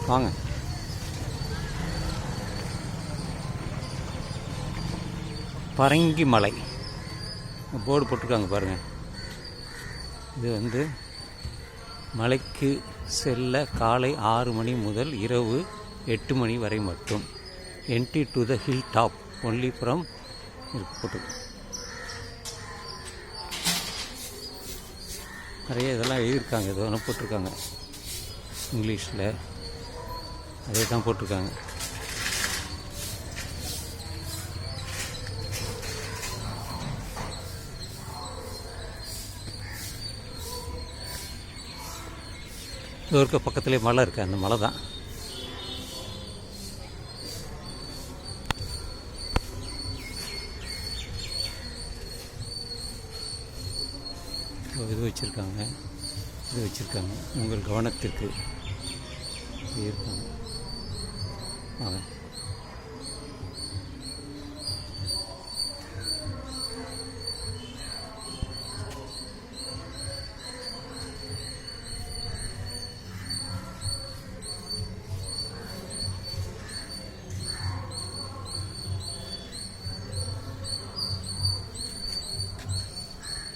வாங்க. பரங்கி மலை போர்டு போட்டிருக்காங்க பாருங்கள். இது மலைக்கு செல்ல காலை 6 மணி முதல் இரவு 8 மணி வரை மட்டும். Entry to the hill top only from போட்டு நிறைய இதெல்லாம் எழுதியிருக்காங்க. இது ஒன்று போட்டிருக்காங்க இங்கிலீஷில், அதே தான் போட்டிருக்காங்க. இது இருக்க பக்கத்துலேயே மலை இருக்குது, அந்த மலை தான். இது வச்சுருக்காங்க, இது வச்சுருக்காங்க உங்கள் கவனத்திற்கு இருக்காங்க.